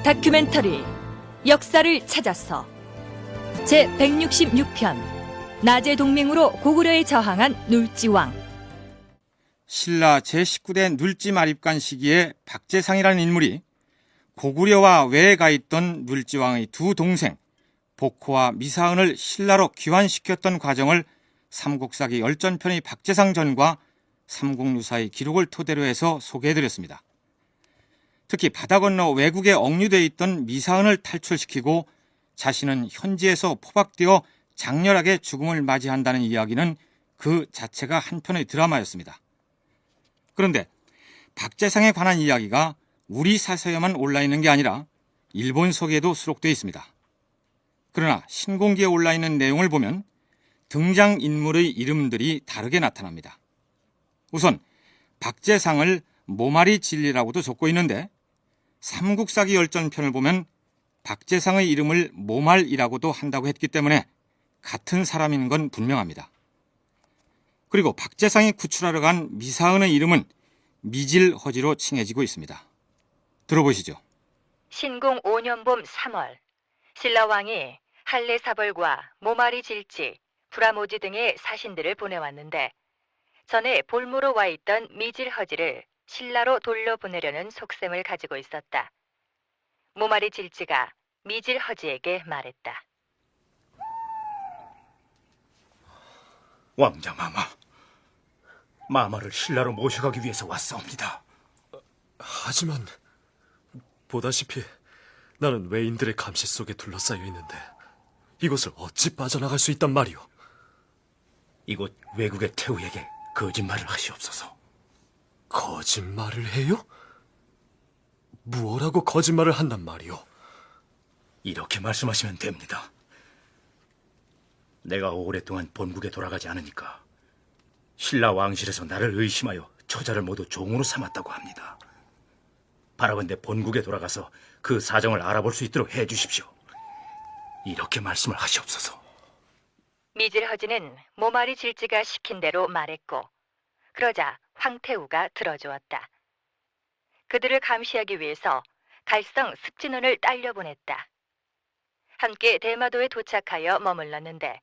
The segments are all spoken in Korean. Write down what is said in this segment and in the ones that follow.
다큐멘터리 역사를 찾아서 제166편 나제 동맹으로 고구려에 저항한 눌지왕. 신라 제19대 눌지마립간 시기에 박재상이라는 인물이 고구려와 외에 가 있던 눌지왕의 두 동생 복호와 미사은을 신라로 귀환시켰던 과정을 삼국사기 열전편의 박재상 전과 삼국유사의 기록을 토대로 해서 소개해드렸습니다. 특히 바다 건너 외국에 억류되어 있던 미사은을 탈출시키고 자신은 현지에서 포박되어 장렬하게 죽음을 맞이한다는 이야기는 그 자체가 한편의 드라마였습니다. 그런데 박재상에 관한 이야기가 우리 사서에만 올라있는 게 아니라 일본서기에도 수록되어 있습니다. 그러나 신공기에 올라있는 내용을 보면 등장인물의 이름들이 다르게 나타납니다. 우선 박재상을 모마리 진리라고도 적고 있는데 삼국사기 열전편을 보면 박재상의 이름을 모말이라고도 한다고 했기 때문에 같은 사람인 건 분명합니다. 그리고 박재상이 구출하러 간 미사은의 이름은 미질허지로 칭해지고 있습니다. 들어보시죠. 신공 5년 봄 3월 신라왕이 할레사벌과 모마리 질지, 브라모지 등의 사신들을 보내왔는데 전에 볼모로 와 있던 미질허지를 신라로 돌려보내려는 속셈을 가지고 있었다. 모마리 질지가 미질허지에게 말했다. 왕자 마마를 신라로 모셔가기 위해서 왔사옵니다. 하지만 보다시피 나는 외인들의 감시 속에 둘러싸여 있는데 이곳을 어찌 빠져나갈 수 있단 말이오? 이곳 외국의 태우에게 거짓말을 하시옵소서. 거짓말을 해요? 무엇라고 거짓말을 한단 말이오? 이렇게 말씀하시면 됩니다. 내가 오랫동안 본국에 돌아가지 않으니까 신라 왕실에서 나를 의심하여 처자를 모두 종으로 삼았다고 합니다. 바라건대 본국에 돌아가서 그 사정을 알아볼 수 있도록 해주십시오. 이렇게 말씀을 하시옵소서. 미질허지는 모마리 질지가 시킨 대로 말했고 그러자 황태우가 들어주었다. 그들을 감시하기 위해서 갈성 습진원을 딸려보냈다. 함께 대마도에 도착하여 머물렀는데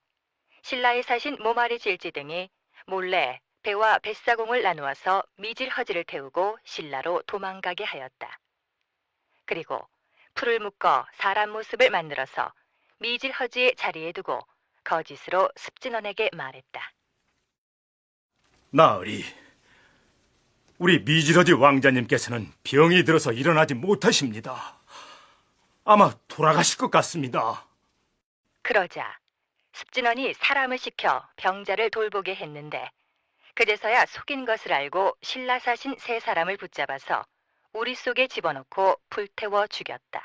신라의 사신 모마리 질지 등이 몰래 배와 뱃사공을 나누어서 미질허지를 태우고 신라로 도망가게 하였다. 그리고 풀을 묶어 사람 모습을 만들어서 미질허지의 자리에 두고 거짓으로 습진원에게 말했다. 나으리, 우리 미질허지 왕자님께서는 병이 들어서 일어나지 못하십니다. 아마 돌아가실 것 같습니다. 그러자 습진원이 사람을 시켜 병자를 돌보게 했는데 그제서야 속인 것을 알고 신라 사신 세 사람을 붙잡아서 우리 속에 집어넣고 불태워 죽였다.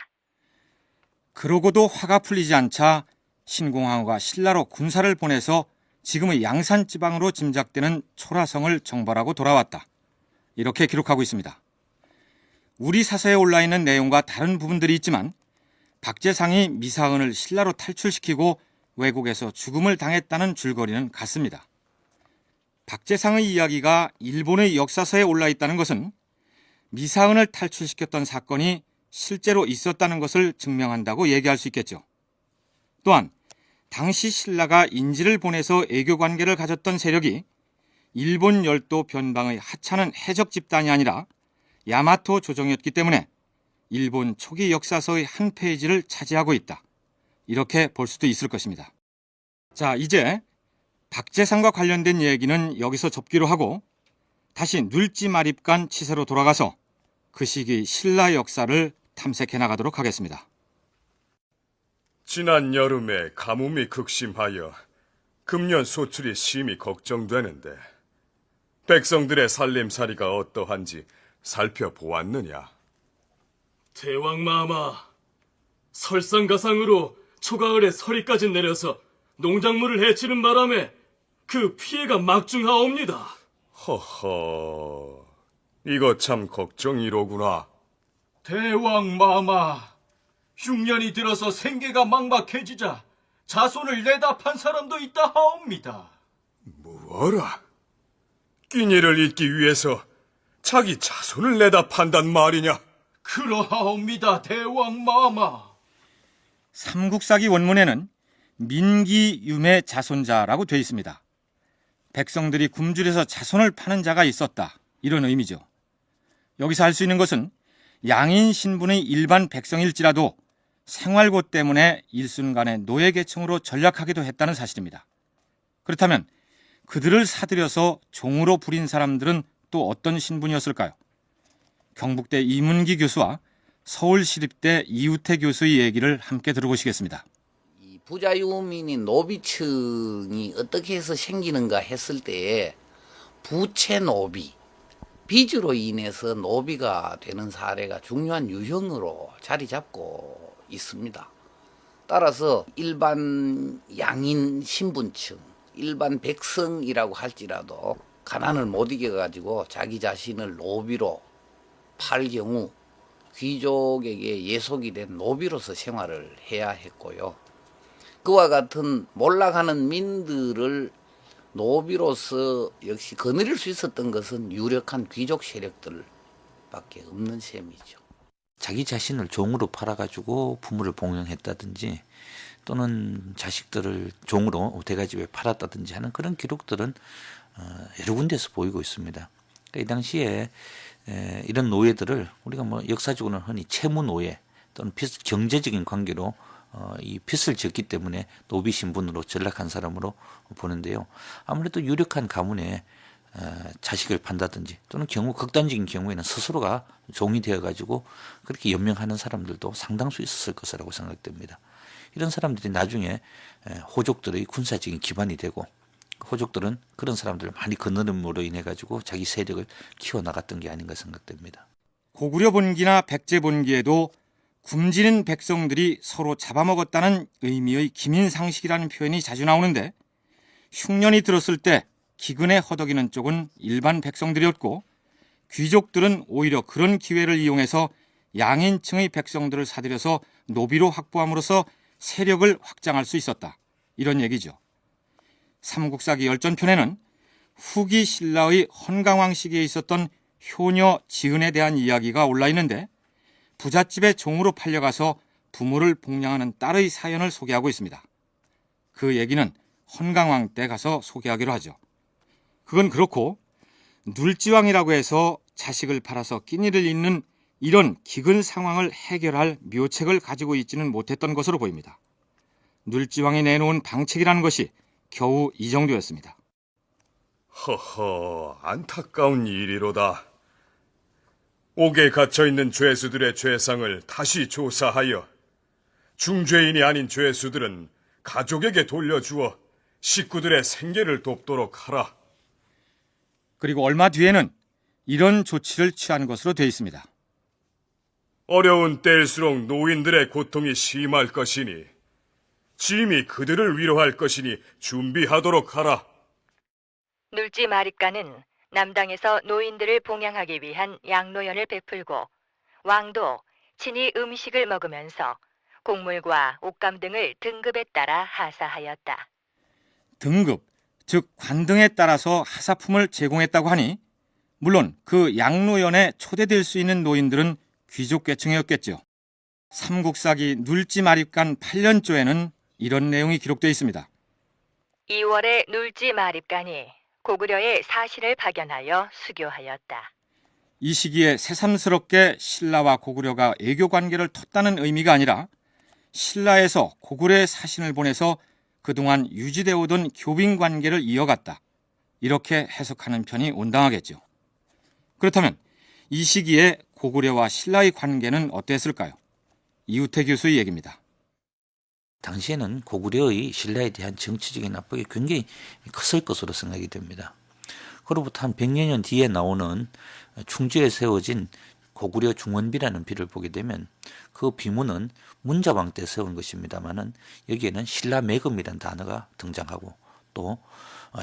그러고도 화가 풀리지 않자 신공항후가 신라로 군사를 보내서 지금의 양산 지방으로 짐작되는 초라성을 정벌하고 돌아왔다. 이렇게 기록하고 있습니다. 우리 사서에 올라있는 내용과 다른 부분들이 있지만 박재상이 미사은을 신라로 탈출시키고 외국에서 죽음을 당했다는 줄거리는 같습니다. 박재상의 이야기가 일본의 역사서에 올라있다는 것은 미사은을 탈출시켰던 사건이 실제로 있었다는 것을 증명한다고 얘기할 수 있겠죠. 또한 당시 신라가 인지를 보내서 애교 관계를 가졌던 세력이 일본 열도 변방의 하찮은 해적 집단이 아니라 야마토 조정이었기 때문에 일본 초기 역사서의 한 페이지를 차지하고 있다. 이렇게 볼 수도 있을 것입니다. 자, 이제 박재상과 관련된 얘기는 여기서 접기로 하고 다시 눌지마립간 치세로 돌아가서 그 시기 신라 역사를 탐색해 나가도록 하겠습니다. 지난 여름에 가뭄이 극심하여 금년 소출이 심히 걱정되는데 백성들의 살림살이가 어떠한지 살펴보았느냐? 대왕마마, 설상가상으로 초가을에 서리까지 내려서 농작물을 해치는 바람에 그 피해가 막중하옵니다. 허허, 이거 참 걱정이로구나. 대왕마마, 흉년이 들어서 생계가 막막해지자 자손을 내다 판 사람도 있다 하옵니다. 뭐라? 끼니를 잇기 위해서 자기 자손을 내다 판단 말이냐? 그러하옵니다, 대왕 마마. 삼국사기 원문에는 민기윰의 자손자라고 되어 있습니다. 백성들이 굶주려서 자손을 파는 자가 있었다, 이런 의미죠. 여기서 알 수 있는 것은 양인 신분의 일반 백성일지라도 생활고 때문에 일순간에 노예 계층으로 전락하기도 했다는 사실입니다. 그렇다면 그들을 사들여서 종으로 부린 사람들은 또 어떤 신분이었을까요? 경북대 이문기 교수와 서울시립대 이우태 교수의 얘기를 함께 들어보시겠습니다. 이 부자유민인 노비층이 어떻게 해서 생기는가 했을 때에 부채 노비, 빚으로 인해서 노비가 되는 사례가 중요한 유형으로 자리 잡고 있습니다. 따라서 일반 양인 신분층, 일반 백성이라고 할지라도 가난을 못 이겨가지고 자기 자신을 노비로 팔 경우 귀족에게 예속이 된 노비로서 생활을 해야 했고요. 그와 같은 몰락하는 민들을 노비로서 역시 거느릴 수 있었던 것은 유력한 귀족 세력들밖에 없는 셈이죠. 자기 자신을 종으로 팔아가지고 부모를 봉양했다든지 또는 자식들을 종으로 대가집에 팔았다든지 하는 그런 기록들은 여러 군데서 보이고 있습니다. 그러니까 이 당시에 이런 노예들을 우리가 뭐 역사적으로는 흔히 채무 노예 또는 경제적인 관계로 이 빚을 졌기 때문에 노비 신분으로 전락한 사람으로 보는데요. 아무래도 유력한 가문에 자식을 판다든지 또는 극단적인 경우에는 스스로가 종이 되어가지고 그렇게 연명하는 사람들도 상당수 있었을 것이라고 생각됩니다. 이런 사람들이 나중에 호족들의 군사적인 기반이 되고 호족들은 그런 사람들을 많이 거느림으로 인해 가지고 자기 세력을 키워나갔던 게 아닌가 생각됩니다. 고구려 본기나 백제 본기에도 굶주린 백성들이 서로 잡아먹었다는 의미의 기민상식이라는 표현이 자주 나오는데 흉년이 들었을 때 기근에 허덕이는 쪽은 일반 백성들이었고 귀족들은 오히려 그런 기회를 이용해서 양인층의 백성들을 사들여서 노비로 확보함으로써 세력을 확장할 수 있었다, 이런 얘기죠. 삼국사기 열전편에는 후기 신라의 헌강왕 시기에 있었던 효녀 지은에 대한 이야기가 올라 있는데 부잣집에 종으로 팔려가서 부모를 복양하는 딸의 사연을 소개하고 있습니다. 그 얘기는 헌강왕 때 가서 소개하기로 하죠. 그건 그렇고 눌지왕이라고 해서 자식을 팔아서 끼니를 잇는 이런 기근 상황을 해결할 묘책을 가지고 있지는 못했던 것으로 보입니다. 눌지왕이 내놓은 방책이라는 것이 겨우 이 정도였습니다. 허허, 안타까운 일이로다. 옥에 갇혀있는 죄수들의 죄상을 다시 조사하여 중죄인이 아닌 죄수들은 가족에게 돌려주어 식구들의 생계를 돕도록 하라. 그리고 얼마 뒤에는 이런 조치를 취한 것으로 되어 있습니다. 어려운 때일수록 노인들의 고통이 심할 것이니 짐이 그들을 위로할 것이니 준비하도록 하라. 눌지 마립간은 남당에서 노인들을 봉양하기 위한 양로연을 베풀고 왕도 친히 음식을 먹으면서 곡물과 옷감 등을 등급에 따라 하사하였다. 등급, 즉 관등에 따라서 하사품을 제공했다고 하니 물론 그 양로연에 초대될 수 있는 노인들은 귀족계층이었겠죠. 삼국사기 눌지마립간 8년조에는 이런 내용이 기록되어 있습니다. 2월에 눌지 마립간이 고구려의 사신을 파견하여 수교하였다. 이 시기에 새삼스럽게 신라와 고구려가 애교 관계를 텄다는 의미가 아니라 신라에서 고구려의 사신을 보내서 그동안 유지되어 오던 교빈 관계를 이어갔다, 이렇게 해석하는 편이 온당하겠죠. 그렇다면 이 시기에 고구려와 신라의 관계는 어땠을까요? 이우태 교수의 얘기입니다. 당시에는 고구려의 신라에 대한 정치적인 압박이 굉장히 컸을 것으로 생각이 됩니다. 그로부터 한 100여 년 뒤에 나오는 충주에 세워진 고구려 중원비라는 비를 보게 되면 그 비문은 문자왕 때 세운 것입니다만은 여기에는 신라 매금이라는 단어가 등장하고 또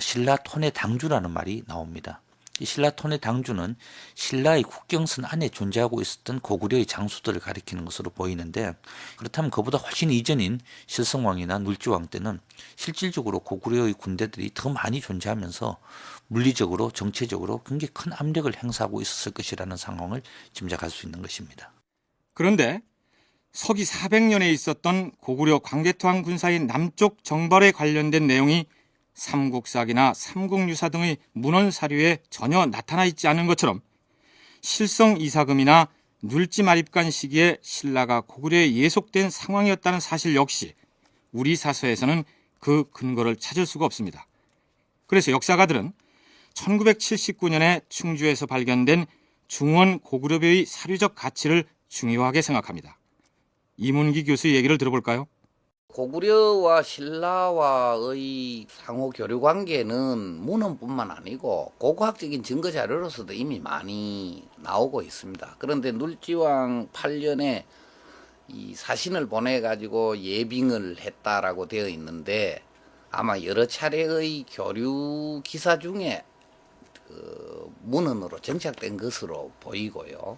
신라 톤의 당주라는 말이 나옵니다. 이 신라 톤의 당주는 신라의 국경선 안에 존재하고 있었던 고구려의 장수들을 가리키는 것으로 보이는데, 그렇다면 그보다 훨씬 이전인 실성왕이나 눌지왕 때는 실질적으로 고구려의 군대들이 더 많이 존재하면서 물리적으로 정체적으로 굉장히 큰 압력을 행사하고 있었을 것이라는 상황을 짐작할 수 있는 것입니다. 그런데 서기 400년에 있었던 고구려 광개토왕 군사의 남쪽 정벌에 관련된 내용이 삼국사기나 삼국유사 등의 문헌 사료에 전혀 나타나 있지 않은 것처럼 실성 이사금이나 눌지마립간 시기에 신라가 고구려에 예속된 상황이었다는 사실 역시 우리 사서에서는 그 근거를 찾을 수가 없습니다. 그래서 역사가들은 1979년에 충주에서 발견된 중원 고구려벼의 사료적 가치를 중요하게 생각합니다. 이문기 교수의 얘기를 들어볼까요? 고구려와 신라와의 상호 교류 관계는 문헌뿐만 아니고 고고학적인 증거 자료로서도 이미 많이 나오고 있습니다. 그런데 눌지왕 8년에 이 사신을 보내가지고 예빙을 했다라고 되어 있는데 아마 여러 차례의 교류 기사 중에 그 문헌으로 정착된 것으로 보이고요.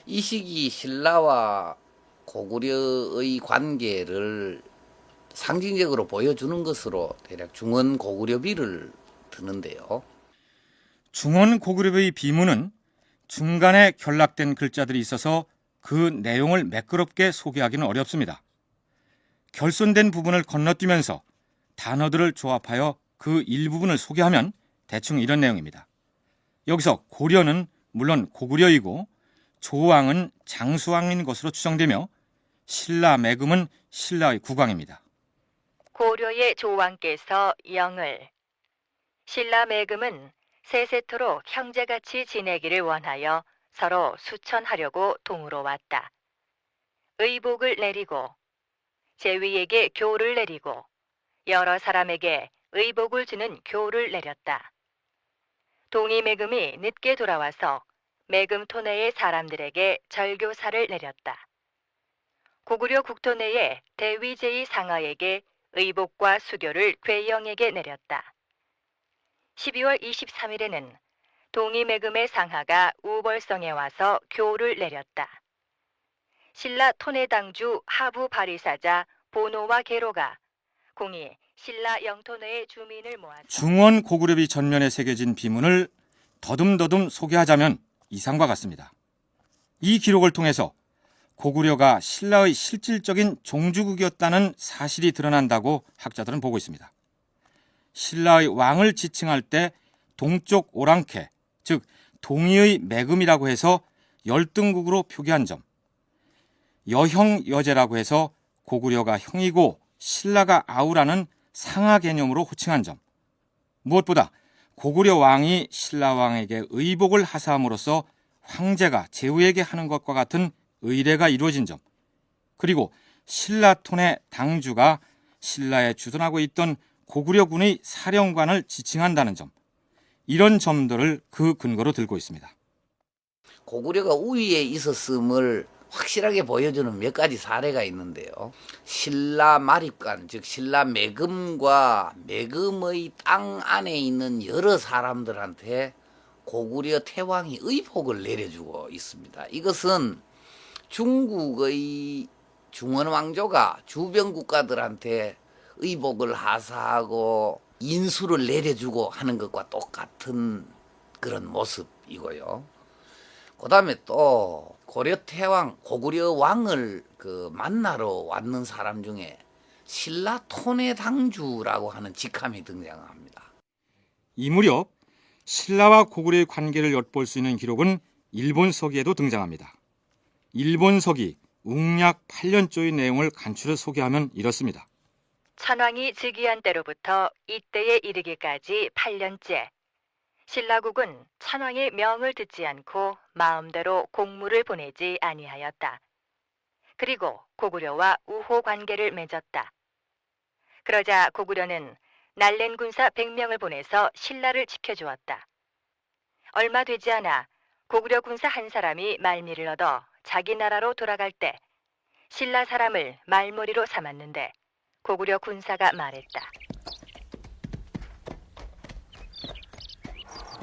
이 시기 신라와 고구려의 관계를 상징적으로 보여주는 것으로 대략 중원 고구려비를 드는데요. 중원 고구려의 비문은 중간에 결락된 글자들이 있어서 그 내용을 매끄럽게 소개하기는 어렵습니다. 결손된 부분을 건너뛰면서 단어들을 조합하여 그 일부분을 소개하면 대충 이런 내용입니다. 여기서 고려는 물론 고구려이고 조왕은 장수왕인 것으로 추정되며 신라 매금은 신라의 국왕입니다. 고려의 조왕께서 영을, 신라 매금은 세세토록 형제같이 지내기를 원하여 서로 수천하려고 동으로 왔다. 의복을 내리고 제위에게 교를 내리고 여러 사람에게 의복을 주는 교를 내렸다. 동이 매금이 늦게 돌아와서 매금 토내의 사람들에게 절교사를 내렸다. 고구려 국토 내의 대위제의 상하에게 의복과 수교를 괴영에게 내렸다. 12월 23일에는 동이 매금의 상하가 우벌성에 와서 교를 내렸다. 신라 토내당주 하부 바리사자 보노와 게로가 공이 신라 영토 내의 주민을 모았다. 중원 고구려비 전면에 새겨진 비문을 더듬더듬 소개하자면 이상과 같습니다. 이 기록을 통해서 고구려가 신라의 실질적인 종주국이었다는 사실이 드러난다고 학자들은 보고 있습니다. 신라의 왕을 지칭할 때 동쪽 오랑캐, 즉 동의의 매금이라고 해서 열등국으로 표기한 점, 여형여제라고 해서 고구려가 형이고 신라가 아우라는 상하 개념으로 호칭한 점, 무엇보다 고구려 왕이 신라 왕에게 의복을 하사함으로써 황제가 제후에게 하는 것과 같은 의례가 이루어진 점, 그리고 신라톤의 당주가 신라에 주둔하고 있던 고구려군의 사령관을 지칭한다는 점, 이런 점들을 그 근거로 들고 있습니다. 고구려가 우위에 있었음을 확실하게 보여주는 몇 가지 사례가 있는데요. 신라 마립간, 즉 신라 매금과 매금의 땅 안에 있는 여러 사람들한테 고구려 태왕이 의복을 내려주고 있습니다. 이것은 중국의 중원 왕조가 주변 국가들한테 의복을 하사하고 인수를 내려주고 하는 것과 똑같은 그런 모습이고요. 그 다음에 또 고려 태왕, 고구려 왕을 만나러 왔는 사람 중에 신라 토내당주라고 하는 직함이 등장합니다. 이 무렵 신라와 고구려의 관계를 엿볼 수 있는 기록은 일본 서기에도 등장합니다. 일본 서기 웅약 8년조의 내용을 간추려 소개하면 이렇습니다. 천황이 즉위한 때로부터 이때에 이르기까지 8년째 신라국은 천황의 명을 듣지 않고 마음대로 공무를 보내지 아니하였다. 그리고 고구려와 우호 관계를 맺었다. 그러자 고구려는 날랜 군사 100명을 보내서 신라를 지켜주었다. 얼마 되지 않아 고구려 군사 한 사람이 말미를 얻어 자기 나라로 돌아갈 때 신라 사람을 말머리로 삼았는데 고구려 군사가 말했다.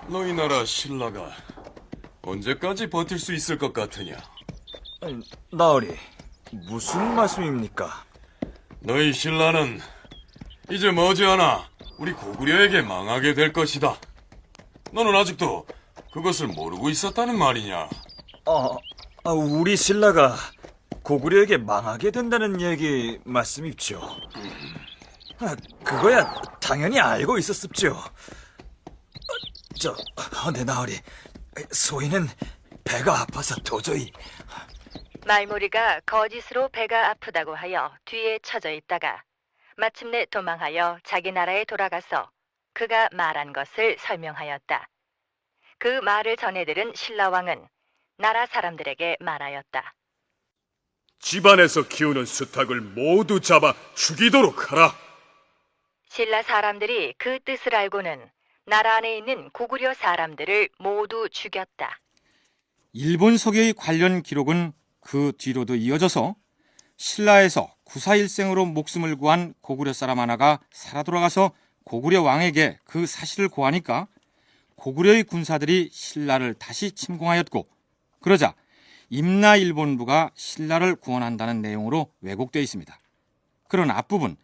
너희 나라 신라가 언제까지 버틸 수 있을 것 같으냐? 나으리, 무슨 말씀입니까? 너희 신라는 이제 머지않아 우리 고구려에게 망하게 될 것이다. 너는 아직도 그것을 모르고 있었다는 말이냐? 우리 신라가 고구려에게 망하게 된다는 얘기 말씀입죠. 그거야 당연히 알고 있었습죠. 내 나으리 소인은 배가 아파서 도저히. 말모리가 거짓으로 배가 아프다고 하여 뒤에 처져 있다가 마침내 도망하여 자기 나라에 돌아가서 그가 말한 것을 설명하였다. 그 말을 전해 들은 신라왕은 나라 사람들에게 말하였다. 집안에서 키우는 수탉을 모두 잡아 죽이도록 하라. 신라 사람들이 그 뜻을 알고는 나라 안에 있는 고구려 사람들을 모두 죽였다. 일본 서기의 관련 기록은 그 뒤로도 이어져서 신라에서 구사일생으로 목숨을 구한 고구려 사람 하나가 살아 돌아가서 고구려 왕에게 그 사실을 고하니까 고구려의 군사들이 신라를 다시 침공하였고, 그러자 임나 일본부가 신라를 구원한다는 내용으로 왜곡되어 있습니다. 그런 앞부분,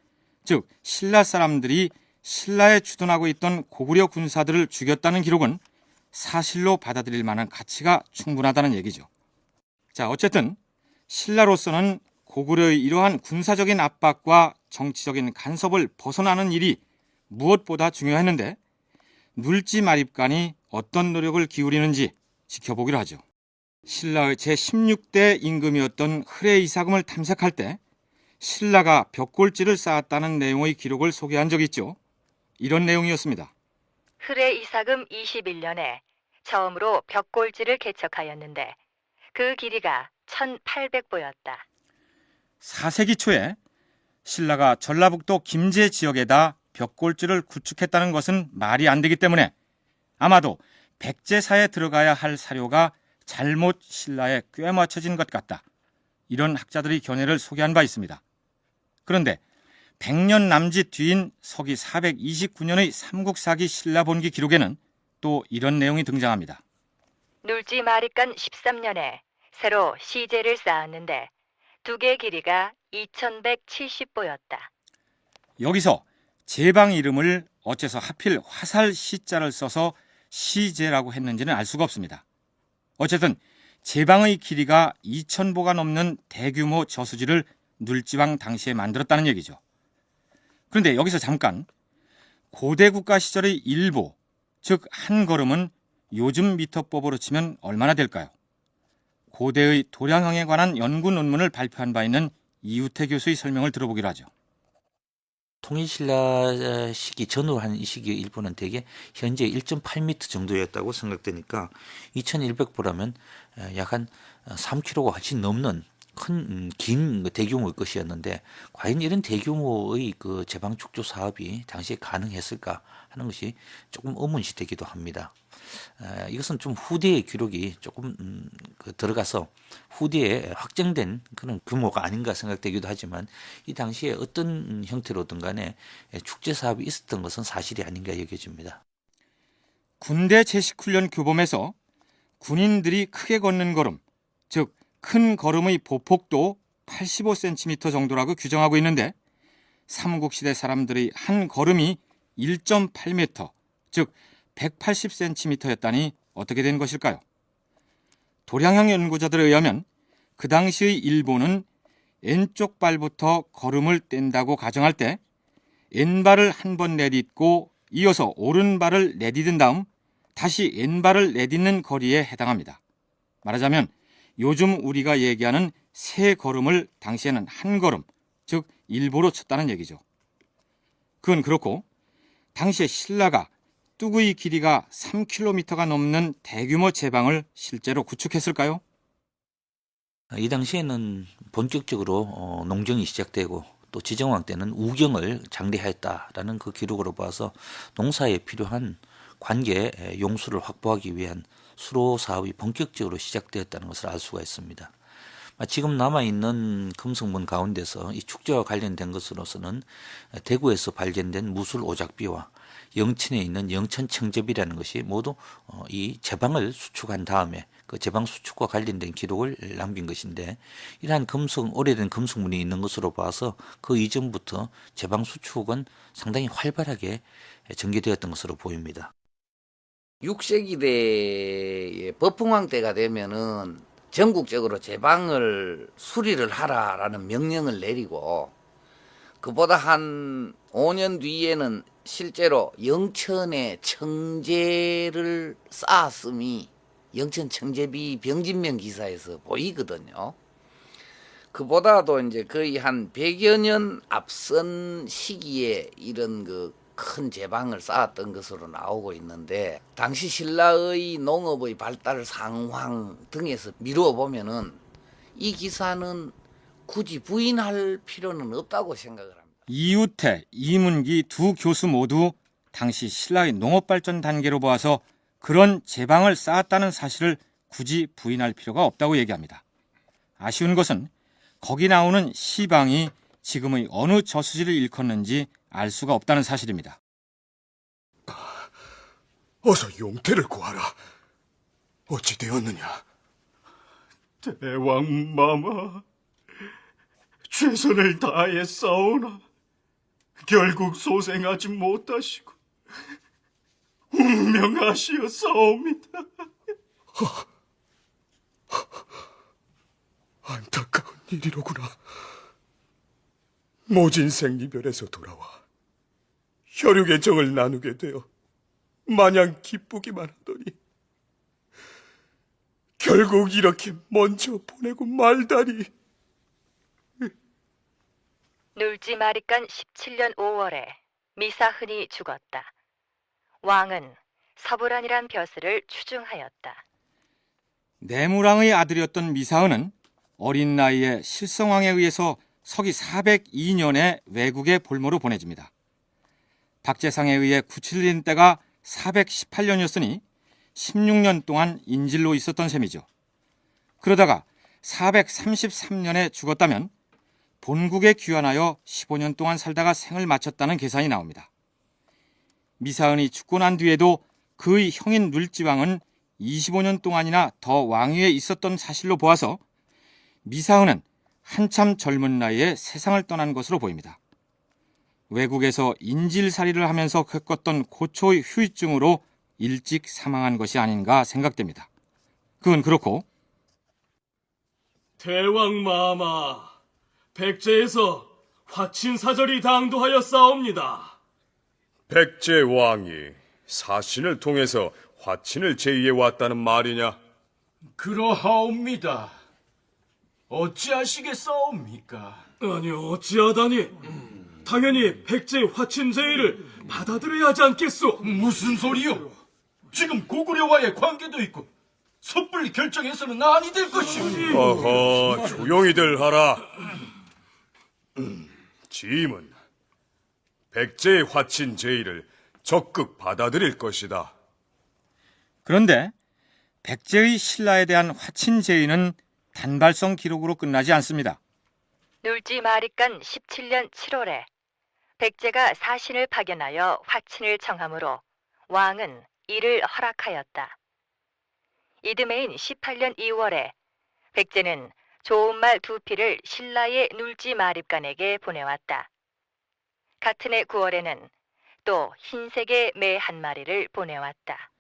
즉 신라 사람들이 신라에 주둔하고 있던 고구려 군사들을 죽였다는 기록은 사실로 받아들일 만한 가치가 충분하다는 얘기죠. 자, 어쨌든 신라로서는 고구려의 이러한 군사적인 압박과 정치적인 간섭을 벗어나는 일이 무엇보다 중요했는데, 눌지마립간이 어떤 노력을 기울이는지 지켜보기로 하죠. 신라의 제16대 임금이었던 흐레 이사금을 탐색할 때 신라가 벽골지를 쌓았다는 내용의 기록을 소개한 적이 있죠. 이런 내용이었습니다. 흐레 이사금 21년에 처음으로 벽골지를 개척하였는데 그 길이가 1800보였다. 4세기 초에 신라가 전라북도 김제 지역에다 벽골지를 구축했다는 것은 말이 안 되기 때문에 아마도 백제사에 들어가야 할 사료가 잘못 신라에 꿰맞춰진 것 같다. 이런 학자들이 견해를 소개한 바 있습니다. 그런데 100년 남짓 뒤인 서기 429년의 삼국사기 신라본기 기록에는 또 이런 내용이 등장합니다. 눌지마립간 13년에 새로 시제를 쌓았는데 두 개의 길이가 2170보였다. 여기서 제방 이름을 어째서 하필 화살 시자를 써서 시제라고 했는지는 알 수가 없습니다. 어쨌든 제방의 길이가 2000보가 넘는 대규모 저수지를 눌지왕 당시에 만들었다는 얘기죠. 그런데 여기서 잠깐, 고대 국가 시절의 일보, 즉 한 걸음은 요즘 미터법으로 치면 얼마나 될까요? 고대의 도량형에 관한 연구 논문을 발표한 바 있는 이우태 교수의 설명을 들어보기로 하죠. 통일신라 시기 전후로 한 이 시기의 일본은 대개 현재 1.8m 정도였다고 생각되니까 2100보라면 약 한 3km가 훨씬 넘는 긴 대규모의 것이었는데, 과연 이런 대규모의 그 제방 축조 사업이 당시에 가능했을까 하는 것이 조금 의문시 되기도 합니다. 이것은 좀 후대의 기록이 조금 들어가서 후대에 확정된 그런 규모가 아닌가 생각되기도 하지만, 이 당시에 어떤 형태로든 간에 축제 사업이 있었던 것은 사실이 아닌가 여겨집니다. 군대 제식훈련 교범에서 군인들이 크게 걷는 걸음, 즉 큰 걸음의 보폭도 85cm 정도라고 규정하고 있는데, 삼국시대 사람들의 한 걸음이 1.8m, 즉 180cm였다니 어떻게 된 것일까요? 도량형 연구자들에 의하면 그 당시의 일본은 왼쪽 발부터 걸음을 뗀다고 가정할 때 왼발을 한 번 내딛고 이어서 오른발을 내딛은 다음 다시 왼발을 내딛는 거리에 해당합니다. 말하자면 요즘 우리가 얘기하는 세 걸음을 당시에는 한 걸음, 즉 일보로 쳤다는 얘기죠. 그건 그렇고, 당시에 신라가 뚝의 길이가 3km가 넘는 대규모 제방을 실제로 구축했을까요? 이 당시에는 본격적으로 농정이 시작되고 또 지정왕 때는 우경을 장려하였다라는 그 기록으로 봐서 농사에 필요한 관계 용수를 확보하기 위한 수로 사업이 본격적으로 시작되었다는 것을 알 수가 있습니다. 지금 남아있는 금속문 가운데서 이 축제와 관련된 것으로서는 대구에서 발견된 무술 오작비와 영천에 있는 영천청접이라는 것이 모두 이 제방을 수축한 다음에 그 제방 수축과 관련된 기록을 남긴 것인데, 이러한 오래된 금속문이 있는 것으로 봐서 그 이전부터 제방 수축은 상당히 활발하게 전개되었던 것으로 보입니다. 6세기대의 법흥왕 때가 되면은 전국적으로 제방을 수리를 하라라는 명령을 내리고 그보다 한 5년 뒤에는 실제로 영천에 청제를 쌓았음이 영천 청제비 병진명 기사에서 보이거든요. 그보다도 이제 거의 한 100여 년 앞선 시기에 이런 그 큰 제방을 쌓았던 것으로 나오고 있는데 당시 신라의 농업의 발달 상황 등에서 미루어 보면은 이 기사는 굳이 부인할 필요는 없다고 생각을 합니다. 이우태, 이문기 두 교수 모두 당시 신라의 농업 발전 단계로 보아서 그런 제방을 쌓았다는 사실을 굳이 부인할 필요가 없다고 얘기합니다. 아쉬운 것은 거기 나오는 시방이 지금의 어느 저수지를 일컫는지 알 수가 없다는 사실입니다. 어서 용태를 구하라. 어찌 되었느냐? 대왕마마, 최선을 다해 싸우나 결국 소생하지 못하시고 운명하시었사옵니다. 안타까운 일이로구나. 모진 생리별에서 돌아와 혈육의 정을 나누게 되어 마냥 기쁘기만 하더니 결국 이렇게 먼저 보내고 말다니. 눌지마리간 17년 5월에 미사흔이 죽었다. 왕은 서불안이란 벼슬을 추중하였다. 내무랑의 아들이었던 미사은은 어린 나이에 실성왕에 의해서 서기 402년에 외국에 볼모로 보내집니다. 박재상에 의해 구출된 때가 418년이었으니 16년 동안 인질로 있었던 셈이죠. 그러다가 433년에 죽었다면 본국에 귀환하여 15년 동안 살다가 생을 마쳤다는 계산이 나옵니다. 미사은이 죽고 난 뒤에도 그의 형인 눌지왕은 25년 동안이나 더 왕위에 있었던 사실로 보아서 미사은은 한참 젊은 나이에 세상을 떠난 것으로 보입니다. 외국에서 인질살이를 하면서 겪었던 고초의 후유증으로 일찍 사망한 것이 아닌가 생각됩니다. 그건 그렇고 대왕마마, 백제에서 화친사절이 당도하였사옵니다. 백제 왕이 사신을 통해서 화친을 제의해 왔다는 말이냐? 그러하옵니다. 어찌하시겠사옵니까? 아니, 어찌하다니? 당연히 백제의 화친 제의를 받아들여야 하지 않겠소? 무슨 소리요? 지금 고구려와의 관계도 있고 섣불리 결정해서는 아니 될 것이오. 어허, 조용히들 하라. 짐은 백제의 화친 제의를 적극 받아들일 것이다. 그런데 백제의 신라에 대한 화친 제의는 단발성 기록으로 끝나지 않습니다. 눌지마리간 17년 7월에 백제가 사신을 파견하여 화친을 청하므로 왕은 이를 허락하였다. 이듬해인 18년 2월에 백제는 좋은 말 2피를 신라의 눌지마립간에게 보내왔다. 같은 해 9월에는 또 흰색의 매 1마리를 보내왔다.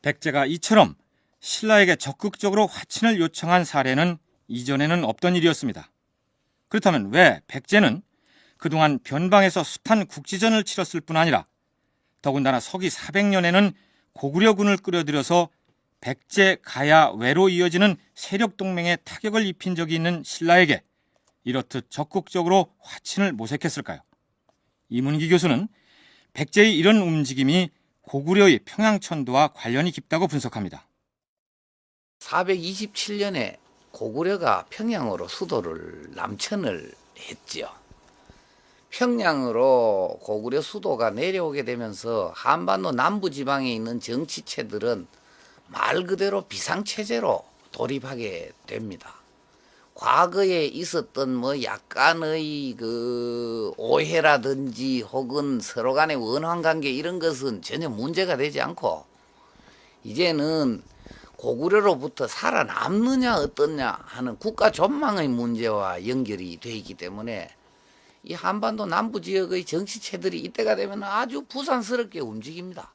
백제가 이처럼 신라에게 적극적으로 화친을 요청한 사례는 이전에는 없던 일이었습니다. 그렇다면 왜 백제는 그동안 변방에서 숱한 국지전을 치렀을 뿐 아니라 더군다나 서기 400년에는 고구려군을 끌어들여서 백제, 가야, 외로 이어지는 세력 동맹에 타격을 입힌 적이 있는 신라에게 이렇듯 적극적으로 화친을 모색했을까요? 이문기 교수는 백제의 이런 움직임이 고구려의 평양천도와 관련이 깊다고 분석합니다. 427년에 고구려가 평양으로 수도를 남천을 했지요. 평양으로 고구려 수도가 내려오게 되면서 한반도 남부지방에 있는 정치체들은 말 그대로 비상체제로 돌입하게 됩니다. 과거에 있었던 뭐 약간의 그 오해라든지 혹은 서로 간의 원한관계 이런 것은 전혀 문제가 되지 않고 이제는 고구려로부터 살아남느냐 어떻냐 하는 국가 전망의 문제와 연결이 되어 있기 때문에 이 한반도 남부 지역의 정치체들이 이때가 되면 아주 부산스럽게 움직입니다.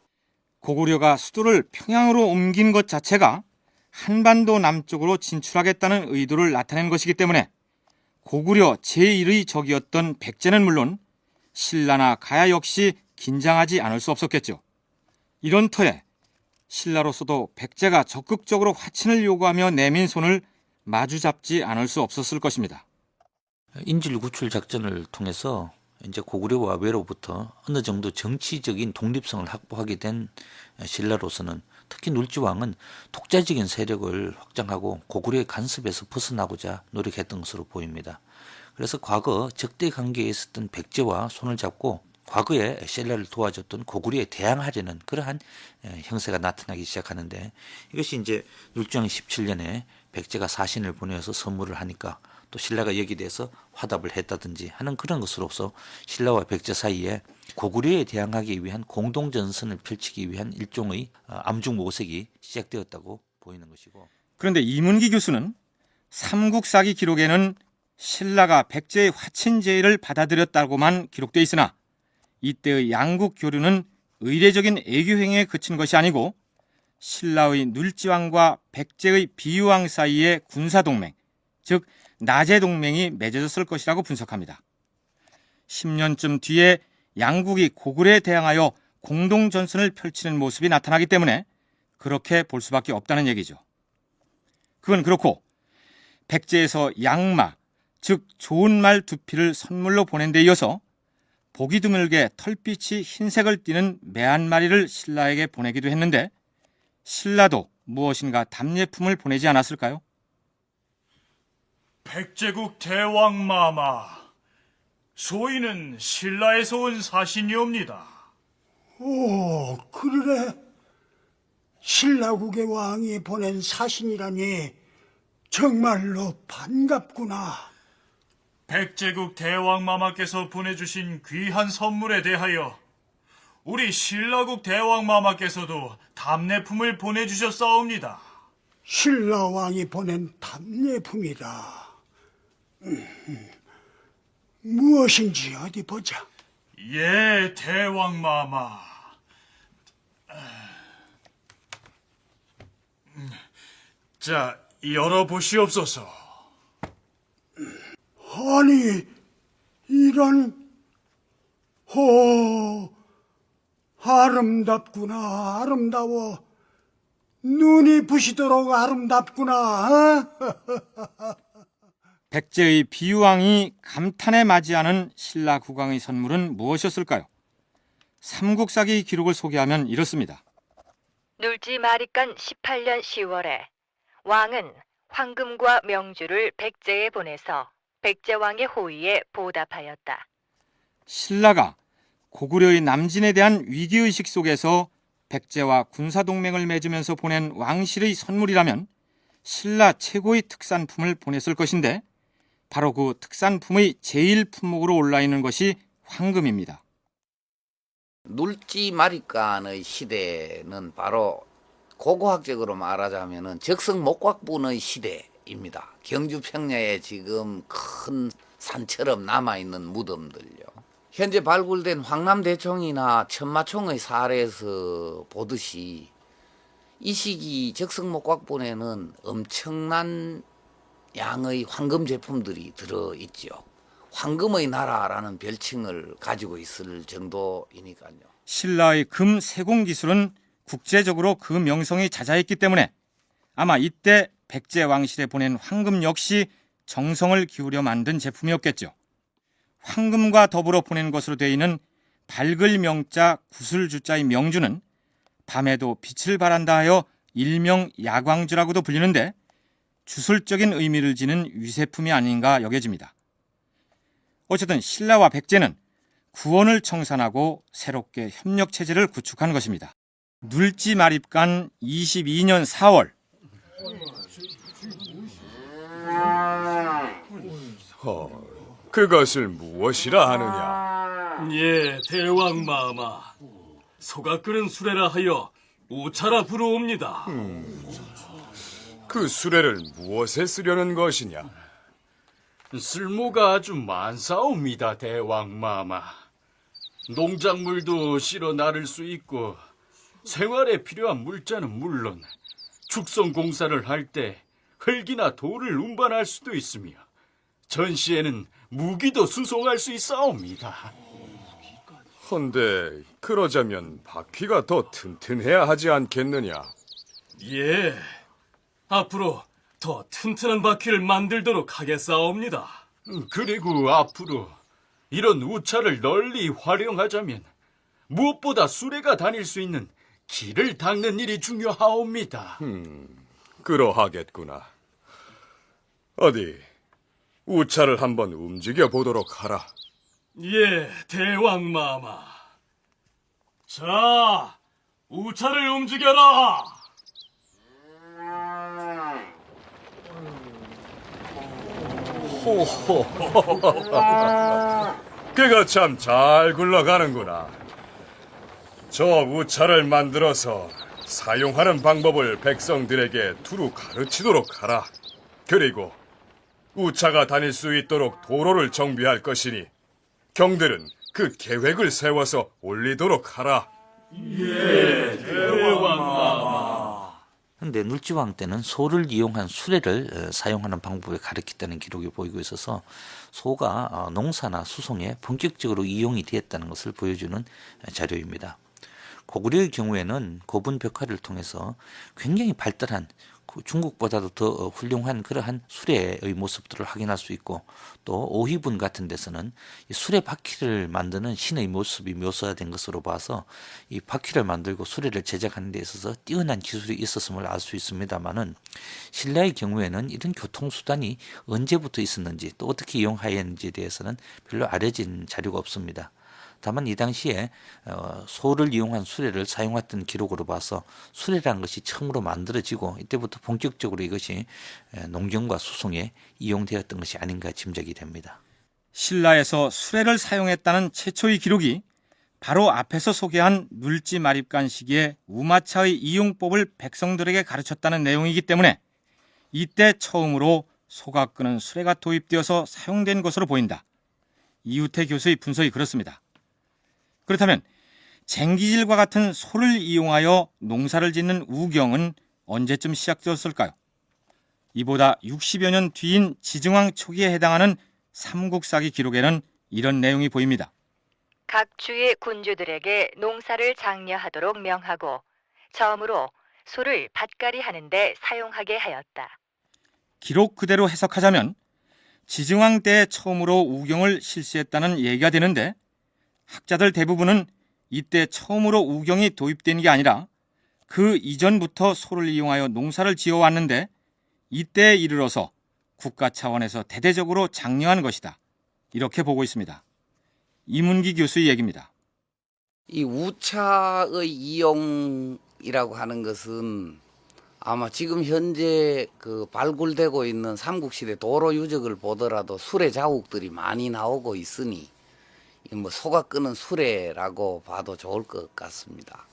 고구려가 수도를 평양으로 옮긴 것 자체가 한반도 남쪽으로 진출하겠다는 의도를 나타낸 것이기 때문에 고구려 제1의 적이었던 백제는 물론 신라나 가야 역시 긴장하지 않을 수 없었겠죠. 이런 터에 신라로서도 백제가 적극적으로 화친을 요구하며 내민 손을 마주잡지 않을 수 없었을 것입니다. 인질 구출 작전을 통해서 이제 고구려와 외로부터 어느 정도 정치적인 독립성을 확보하게 된 신라로서는 특히 눌지왕은 독자적인 세력을 확장하고 고구려의 간섭에서 벗어나고자 노력했던 것으로 보입니다. 그래서 과거 적대 관계에 있었던 백제와 손을 잡고 과거에 신라를 도와줬던 고구려에 대항하려는 그러한 형세가 나타나기 시작하는데, 이것이 이제 눌지왕 17년에 백제가 사신을 보내서 선물을 하니까 또 신라가 여기에 대해서 화답을 했다든지 하는 그런 것으로서 신라와 백제 사이에 고구려에 대항하기 위한 공동전선을 펼치기 위한 일종의 암중모색이 시작되었다고 보이는 것이고. 그런데 이문기 교수는 삼국사기 기록에는 신라가 백제의 화친 제의를 받아들였다고만 기록돼 있으나 이때의 양국 교류는 의례적인 애교 행위에 그친 것이 아니고 신라의 눌지왕과 백제의 비유왕 사이의 군사동맹, 즉 나제동맹이 맺어졌을 것이라고 분석합니다. 10년쯤 뒤에 양국이 고구려에 대항하여 공동전선을 펼치는 모습이 나타나기 때문에 그렇게 볼 수밖에 없다는 얘기죠. 그건 그렇고 백제에서 양마, 즉 좋은 말 2匹를 선물로 보낸 데 이어서 보기 드물게 털빛이 흰색을 띠는 매 한 마리를 신라에게 보내기도 했는데 신라도 무엇인가 답례품을 보내지 않았을까요? 백제국 대왕마마, 소인은 신라에서 온 사신이옵니다. 오, 그래? 신라국의 왕이 보낸 사신이라니 정말로 반갑구나. 백제국 대왕마마께서 보내주신 귀한 선물에 대하여 우리 신라국 대왕마마께서도 답례품을 보내주셨사옵니다. 신라왕이 보낸 답례품이라. 무엇인지 어디 보자. 예, 대왕마마. 자, 열어보시옵소서. 아니, 이런... 아름답구나, 아름다워. 눈이 부시도록 아름답구나. 백제의 비유왕이 감탄에 맞이하는 신라 국왕의 선물은 무엇이었을까요? 삼국사기 기록을 소개하면 이렇습니다. 눌지 마리간 18년 10월에 왕은 황금과 명주를 백제에 보내서 백제왕의 호의에 보답하였다. 신라가 고구려의 남진에 대한 위기의식 속에서 백제와 군사동맹을 맺으면서 보낸 왕실의 선물이라면 신라 최고의 특산품을 보냈을 것인데 바로 그 특산품의 제1품목으로 올라있는 것이 황금입니다. 눌지 마리간의 시대는 바로 고고학적으로 말하자면 적성목곽분의 시대입니다. 경주 평야에 지금 큰 산처럼 남아있는 무덤들요. 현재 발굴된 황남대총이나 천마총의 사례에서 보듯이 이 시기 적성목곽분에는 엄청난 양의 황금 제품들이 들어있죠. 황금의 나라라는 별칭을 가지고 있을 정도이니까요. 신라의 금 세공 기술은 국제적으로 그 명성이 자자했기 때문에 아마 이때 백제 왕실에 보낸 황금 역시 정성을 기울여 만든 제품이었겠죠. 황금과 더불어 보낸 것으로 되어 있는 밝을 명자 구슬주자의 명주는 밤에도 빛을 발한다 하여 일명 야광주라고도 불리는데 주술적인 의미를 지닌 위세품이 아닌가 여겨집니다. 어쨌든 신라와 백제는 구원을 청산하고 새롭게 협력체제를 구축한 것입니다. 눌지 마립간 22년 4월 그것을 무엇이라 하느냐? 예, 대왕마마. 소가 끓은 수레라 하여 우차라 부르옵니다. 그 수레를 무엇에 쓰려는 것이냐? 쓸모가 아주 많사옵니다, 대왕마마. 농작물도 실어 나를 수 있고 생활에 필요한 물자는 물론 축성 공사를 할 때 흙이나 돌을 운반할 수도 있으며 전시에는 무기도 수송할 수 있사옵니다. 헌데 그러자면 바퀴가 더 튼튼해야 하지 않겠느냐? 예, 앞으로 더 튼튼한 바퀴를 만들도록 하겠사옵니다. 그리고 앞으로 이런 우차를 널리 활용하자면 무엇보다 수레가 다닐 수 있는 길을 닦는 일이 중요하옵니다. 그러하겠구나. 어디 우차를 한번 움직여 보도록 하라. 예, 대왕마마. 자, 우차를 움직여라. 호호. 그거 참 잘 굴러가는구나. 저 우차를 만들어서 사용하는 방법을 백성들에게 두루 가르치도록 하라. 그리고 우차가 다닐 수 있도록 도로를 정비할 것이니 경들은 그 계획을 세워서 올리도록 하라. 예, 대왕마마. 근데 눌지왕 때는 소를 이용한 수레를 사용하는 방법을 가르쳤다는 기록이 보이고 있어서 소가 농사나 수송에 본격적으로 이용이 되었다는 것을 보여주는 자료입니다. 고구려의 경우에는 고분 벽화를 통해서 굉장히 발달한 중국보다도 더 훌륭한 그러한 수레의 모습들을 확인할 수 있고, 또 오희분 같은 데서는 이 수레 바퀴를 만드는 신의 모습이 묘사된 것으로 봐서 이 바퀴를 만들고 수레를 제작하는 데 있어서 뛰어난 기술이 있었음을 알 수 있습니다만은, 신라의 경우에는 이런 교통수단이 언제부터 있었는지 또 어떻게 이용하였는지에 대해서는 별로 알려진 자료가 없습니다. 다만 이 당시에 소를 이용한 수레를 사용했던 기록으로 봐서 수레라는 것이 처음으로 만들어지고 이때부터 본격적으로 이것이 농경과 수송에 이용되었던 것이 아닌가 짐작이 됩니다. 신라에서 수레를 사용했다는 최초의 기록이 바로 앞에서 소개한 눌지마립간 시기에 우마차의 이용법을 백성들에게 가르쳤다는 내용이기 때문에 이때 처음으로 소가 끄는 수레가 도입되어서 사용된 것으로 보인다. 이우태 교수의 분석이 그렇습니다. 그렇다면 쟁기질과 같은 소를 이용하여 농사를 짓는 우경은 언제쯤 시작되었을까요? 이보다 60여 년 뒤인 지증왕 초기에 해당하는 삼국사기 기록에는 이런 내용이 보입니다. 각 주의 군주들에게 농사를 장려하도록 명하고 처음으로 소를 밭갈이 하는데 사용하게 하였다. 기록 그대로 해석하자면 지증왕 때 처음으로 우경을 실시했다는 얘기가 되는데, 학자들 대부분은 이때 처음으로 우경이 도입된 게 아니라 그 이전부터 소를 이용하여 농사를 지어왔는데 이때에 이르러서 국가 차원에서 대대적으로 장려한 것이다, 이렇게 보고 있습니다. 이문기 교수의 얘기입니다. 이 우차의 이용이라고 하는 것은 아마 지금 현재 그 발굴되고 있는 삼국시대 도로 유적을 보더라도 수레 자국들이 많이 나오고 있으니 뭐 소가 끄는 수레라고 봐도 좋을 것 같습니다.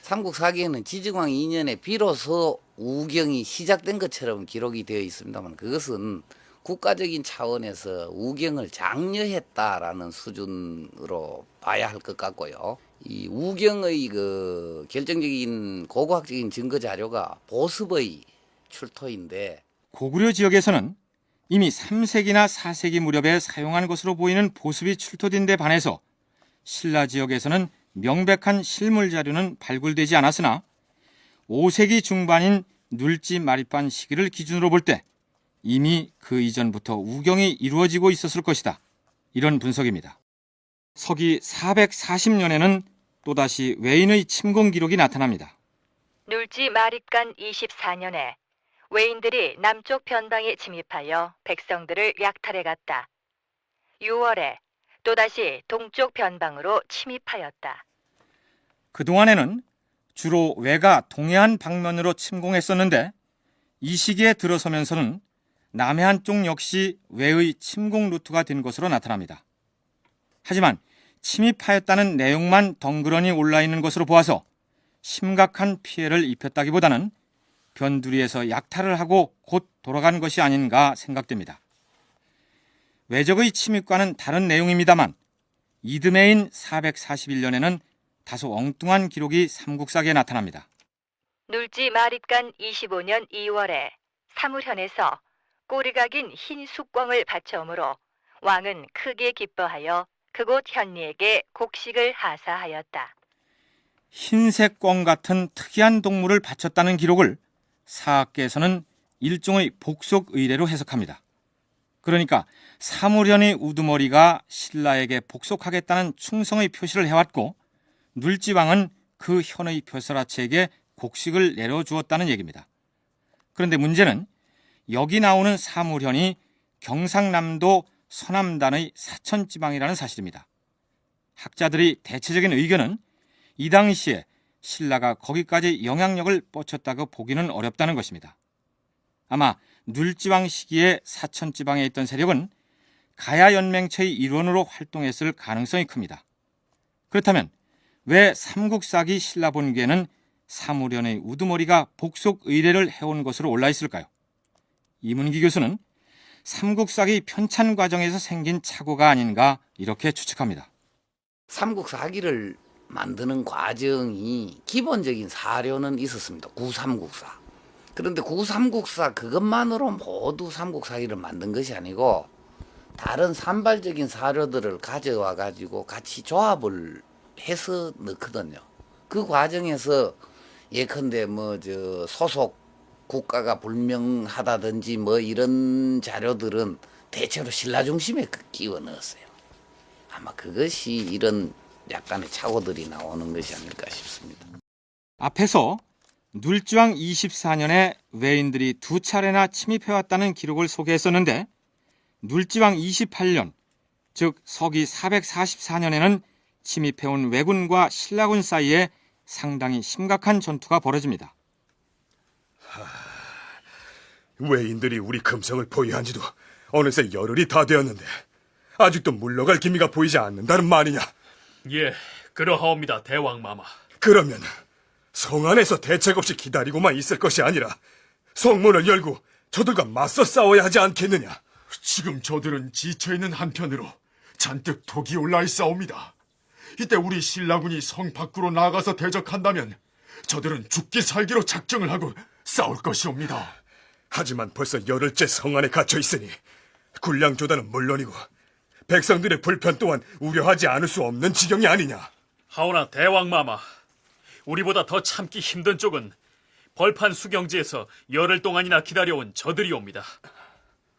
삼국사기에는 지증왕 2년에 비로소 우경이 시작된 것처럼 기록이 되어 있습니다만, 그것은 국가적인 차원에서 우경을 장려했다라는 수준으로 봐야 할 것 같고요. 이 우경의 그 결정적인 고고학적인 증거 자료가 보습의 출토인데, 고구려 지역에서는 이미 3세기나 4세기 무렵에 사용한 것으로 보이는 보습이 출토된 데 반해서 신라 지역에서는 명백한 실물 자료는 발굴되지 않았으나 5세기 중반인 눌지마립간 시기를 기준으로 볼 때 이미 그 이전부터 우경이 이루어지고 있었을 것이다, 이런 분석입니다. 서기 440년에는 또다시 외인의 침공 기록이 나타납니다. 눌지마립간 24년에 외인들이 남쪽 변방에 침입하여 백성들을 약탈해갔다. 6월에 또다시 동쪽 변방으로 침입하였다. 그동안에는 주로 외가 동해안 방면으로 침공했었는데 이 시기에 들어서면서는 남해안 쪽 역시 외의 침공 루트가 된 것으로 나타납니다. 하지만 침입하였다는 내용만 덩그러니 올라있는 것으로 보아서 심각한 피해를 입혔다기보다는 변두리에서 약탈을 하고 곧 돌아간 것이 아닌가 생각됩니다. 외적의 침입과는 다른 내용입니다만 이듬해인 441년에는 다소 엉뚱한 기록이 삼국사기에 나타납니다. 눌지 마립간 25년 2월에 사물현에서 꼬리가 긴 흰 숫광을 바쳐오므로 왕은 크게 기뻐하여 그곳 현리에게 곡식을 하사하였다. 흰색 꿩 같은 특이한 동물을 바쳤다는 기록을 사학계에서는 일종의 복속 의례로 해석합니다. 그러니까 사물현의 우두머리가 신라에게 복속하겠다는 충성의 표시를 해왔고 눌지왕은 그 현의 벼슬아치에게 곡식을 내려주었다는 얘기입니다. 그런데 문제는 여기 나오는 사물현이 경상남도 서남단의 사천지방이라는 사실입니다. 학자들의 대체적인 의견은 이 당시에 신라가 거기까지 영향력을 뻗쳤다고 보기는 어렵다는 것입니다. 아마 눌지왕 시기에 사천지방에 있던 세력은 가야연맹체의 일원으로 활동했을 가능성이 큽니다. 그렇다면 왜 삼국사기 신라 본기에는 사물현의 우두머리가 복속 의례를 해온 것으로 올라 있을까요? 이문기 교수는 삼국사기 편찬 과정에서 생긴 착오가 아닌가 이렇게 추측합니다. 삼국사기를 만드는 과정이 기본적인 사료는 있었습니다. 구삼국사. 그런데 구삼국사 그것만으로 모두 삼국사기를 만든 것이 아니고 다른 산발적인 사료들을 가져와 가지고 같이 조합을 해서 넣거든요. 그 과정에서 예컨대 소속 국가가 불명하다든지 이런 자료들은 대체로 신라 중심에 끼워 넣었어요. 아마 그것이 이런 약간의 착오들이 나오는 것이 아닐까 싶습니다. 앞에서 눌지왕 24년에 외인들이 2차례나 침입해왔다는 기록을 소개했었는데 눌지왕 28년, 즉 서기 444년에는 침입해온 왜군과 신라군 사이에 상당히 심각한 전투가 벌어집니다. 외인들이 우리 금성을 포위한 지도 어느새 열흘이 다 되었는데 아직도 물러갈 기미가 보이지 않는다는 말이냐? 예, 그러하옵니다, 대왕마마. 그러면 성 안에서 대책 없이 기다리고만 있을 것이 아니라 성문을 열고 저들과 맞서 싸워야 하지 않겠느냐? 지금 저들은 지쳐있는 한편으로 잔뜩 독이 올라 있사옵니다. 이때 우리 신라군이 성 밖으로 나가서 대적한다면 저들은 죽기 살기로 작정을 하고 싸울 것이옵니다. 하지만 벌써 열흘째 성 안에 갇혀 있으니 군량 조달은 물론이고 백성들의 불편 또한 우려하지 않을 수 없는 지경이 아니냐? 하오나 대왕마마, 우리보다 더 참기 힘든 쪽은 벌판 수경지에서 열흘 동안이나 기다려온 저들이옵니다.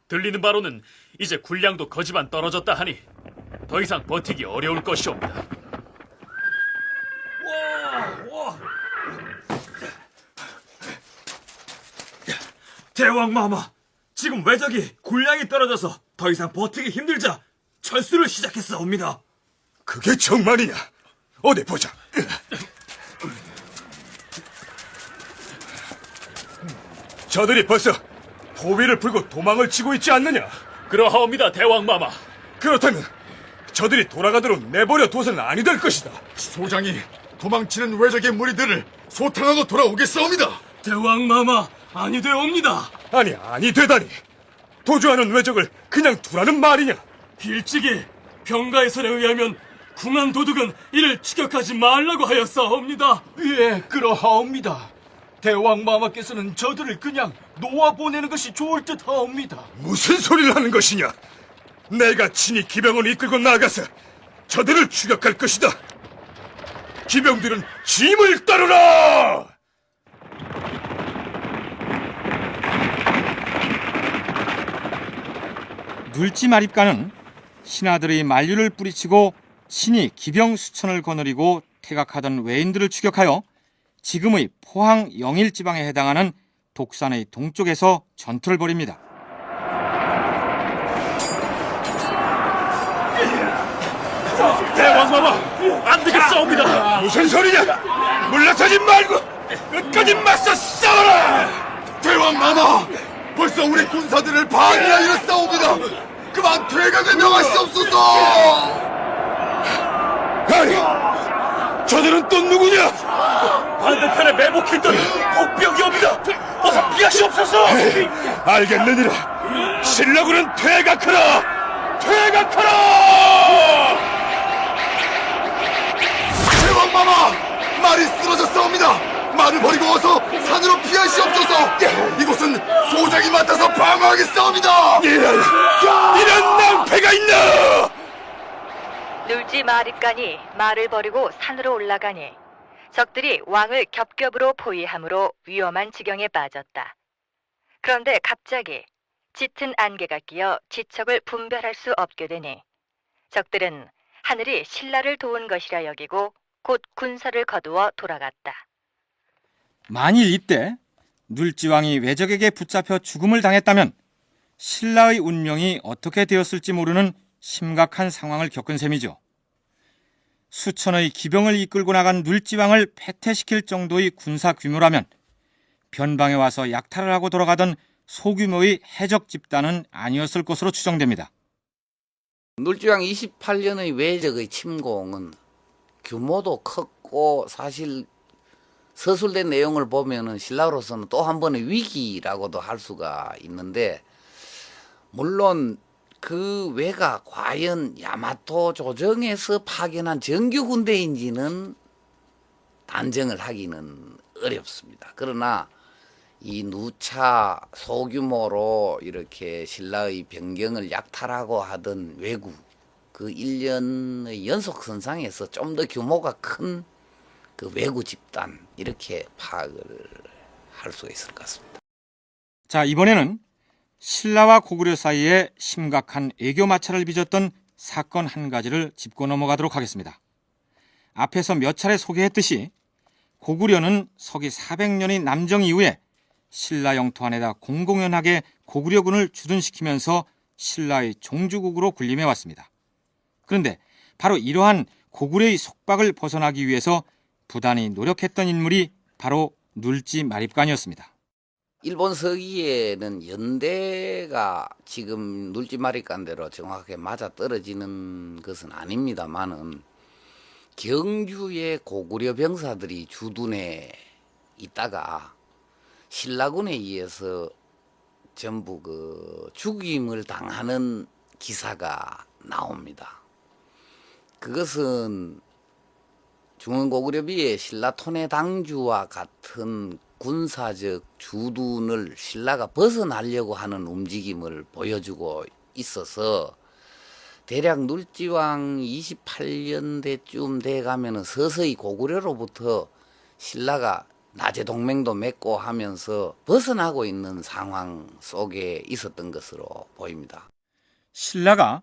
들리는 바로는 이제 군량도 거지만 떨어졌다 하니 더 이상 버티기 어려울 것이옵니다. 대왕마마, 지금 왜적이 군량이 떨어져서 더 이상 버티기 힘들자 철수를 시작했사옵니다. 그게 정말이냐? 어디 보자. 저들이 벌써 포위를 풀고 도망을 치고 있지 않느냐? 그러하옵니다, 대왕마마. 그렇다면 저들이 돌아가도록 내버려 둬서는 아니 될 것이다. 소장이 도망치는 왜적의 무리들을 소탕하고 돌아오겠사옵니다. 대왕마마, 아니 되옵니다. 아니 되다니. 도주하는 왜적을 그냥 두라는 말이냐? 일찍이 병가의설에 의하면 궁한 도둑은 이를 추격하지 말라고 하였사옵니다. 예, 그러하옵니다. 대왕마마께서는 저들을 그냥 놓아보내는 것이 좋을 듯 하옵니다. 무슨 소리를 하는 것이냐? 내가 친히 기병을 이끌고 나가서 저들을 추격할 것이다. 기병들은 짐을 따르라! 눌지마립간은 신하들의 만류를 뿌리치고 친히 기병 수천을 거느리고 퇴각하던 외인들을 추격하여 지금의 포항 영일지방에 해당하는 독산의 동쪽에서 전투를 벌입니다. 대왕마마, 안 되겠사옵니다. 무슨 소리냐? 물러서지 말고 끝까지 맞서 싸워라! 대왕마마, 벌써 우리 군사들을 반이나 잃었사옵니다. 그만 퇴각을 명하시옵소서. 아니, 저들은 또 누구냐? 반대편에 매복했던 복병이옵니다. 어서 피하시옵소서. 알겠느니라. 신라군은 퇴각하라! 퇴각하라! 대왕마마, 말이 쓰러졌사옵니다. 말을 버리고 어서 산으로 피하시옵소서. 이곳은 소장이 맡아서 방어하겠사옵니다. 이런 낭패가 있나! 눌지 마립간이 말을 버리고 산으로 올라가니 적들이 왕을 겹겹으로 포위함으로 위험한 지경에 빠졌다. 그런데 갑자기 짙은 안개가 끼어 지척을 분별할 수 없게 되니 적들은 하늘이 신라를 도운 것이라 여기고 곧 군사를 거두어 돌아갔다. 만일 이때 눌지왕이 외적에게 붙잡혀 죽음을 당했다면 신라의 운명이 어떻게 되었을지 모르는 심각한 상황을 겪은 셈이죠. 수천의 기병을 이끌고 나간 눌지왕을 패퇴시킬 정도의 군사 규모라면 변방에 와서 약탈을 하고 돌아가던 소규모의 해적 집단은 아니었을 것으로 추정됩니다. 눌지왕 28년의 외적의 침공은 규모도 컸고 사실 서술된 내용을 보면은 신라로서는 또 한 번의 위기라고도 할 수가 있는데, 물론 그 외가 과연 야마토 조정에서 파견한 정규 군대인지는 단정을 하기는 어렵습니다. 그러나 이 누차 소규모로 이렇게 신라의 병경을 약탈하고 하던 왜구, 그 1년의 연속선상에서 좀 더 규모가 큰 그 왜구 집단, 이렇게 파악을 할 수가 있을 것 같습니다. 자, 이번에는 신라와 고구려 사이에 심각한 애교 마찰을 빚었던 사건 한 가지를 짚고 넘어가도록 하겠습니다. 앞에서 몇 차례 소개했듯이 고구려는 서기 400년의 남정 이후에 신라 영토 안에다 공공연하게 고구려군을 주둔시키면서 신라의 종주국으로 군림해 왔습니다. 그런데 바로 이러한 고구려의 속박을 벗어나기 위해서 부단히 노력했던 인물이 바로 눌지 마립간이었습니다. 일본 서기에는 연대가 지금 눌지 마립간대로 정확하게 맞아 떨어지는 것은 아닙니다만은 경주의 고구려 병사들이 주둔해 있다가 신라군에 의해서 전부 그 죽임을 당하는 기사가 나옵니다. 그것은 중원고구려비의 신라 토내 당주와 같은 군사적 주둔을 신라가 벗어나려고 하는 움직임을 보여주고 있어서 대략 눌지왕 28년대쯤 돼가면은 서서히 고구려로부터 신라가 나제 동맹도 맺고 하면서 벗어나고 있는 상황 속에 있었던 것으로 보입니다. 신라가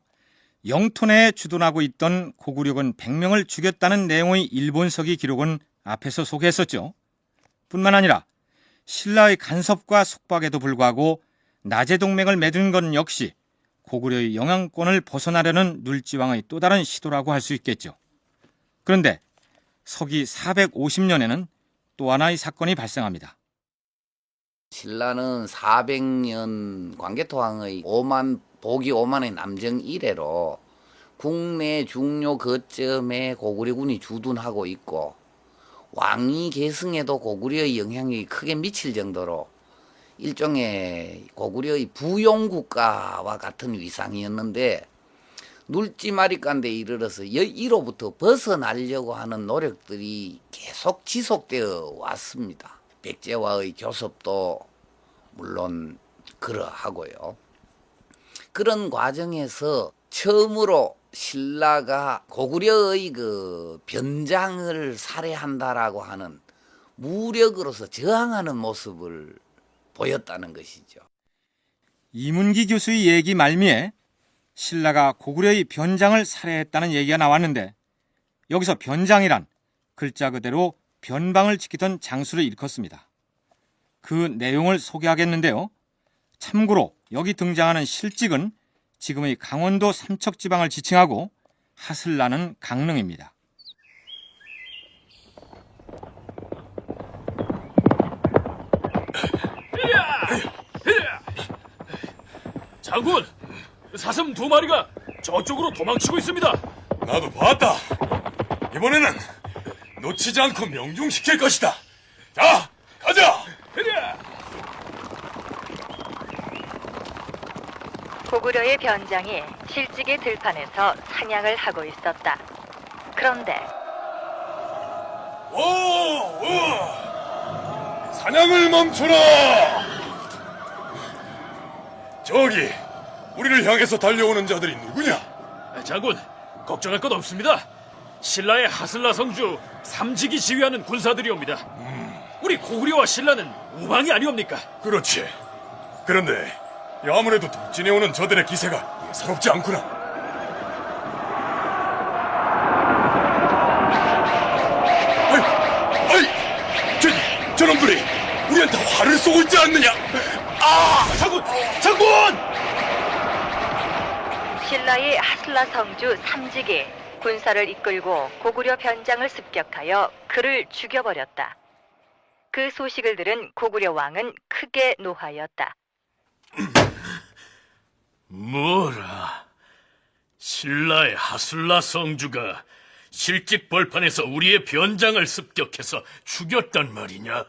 영토 내에 주둔하고 있던 고구려군 100명을 죽였다는 내용의 일본서기 기록은 앞에서 소개했었죠. 뿐만 아니라 신라의 간섭과 속박에도 불구하고 나제 동맹을 맺은 건 역시 고구려의 영향권을 벗어나려는 눌지왕의 또 다른 시도라고 할 수 있겠죠. 그런데 서기 450년에는 또 하나의 사건이 발생합니다. 신라는 400년 광개토왕의 보기 5만의 남정 이래로 국내 중요 거점에 고구려군이 주둔하고 있고 왕위 계승에도 고구려의 영향력이 크게 미칠 정도로 일종의 고구려의 부용국가와 같은 위상이었는데 눌지 마립간대에 이르러서 이로부터 벗어나려고 하는 노력들이 계속 지속되어 왔습니다. 백제와의 교섭도 물론 그러하고요. 그런 과정에서 처음으로 신라가 고구려의 그 변장을 살해한다라고 하는 무력으로서 저항하는 모습을 보였다는 것이죠. 이문기 교수의 얘기 말미에 신라가 고구려의 변장을 살해했다는 얘기가 나왔는데, 여기서 변장이란 글자 그대로 변방을 지키던 장수를 일컫습니다. 그 내용을 소개하겠는데요. 참고로 여기 등장하는 실직은 지금의 강원도 삼척지방을 지칭하고 하슬라는 강릉입니다. 장군, 사슴 2마리가 저쪽으로 도망치고 있습니다. 나도 봤다. 이번에는 놓치지 않고 명중시킬 것이다. 자, 가자! 고구려의 변장이 실직의 들판에서 사냥을 하고 있었다. 그런데 사냥을 멈춰라! 저기, 우리를 향해서 달려오는 자들이 누구냐? 장군, 걱정할 것 없습니다. 신라의 하슬라 성주 삼직이 지휘하는 군사들이옵니다. 우리 고구려와 신라는 우방이 아니옵니까? 그렇지. 그런데 아무래도 돌진해 오는 저들의 기세가 예사롭지 않구나. 저놈들이 우리한테 화를 쏘고 있지 않느냐? 장군! 장군! 신라의 하슬라 성주 삼직이 군사를 이끌고 고구려 변장을 습격하여 그를 죽여버렸다. 그 소식을 들은 고구려 왕은 크게 노하였다. 뭐라? 신라의 하슬라 성주가 실직 벌판에서 우리의 변장을 습격해서 죽였단 말이냐?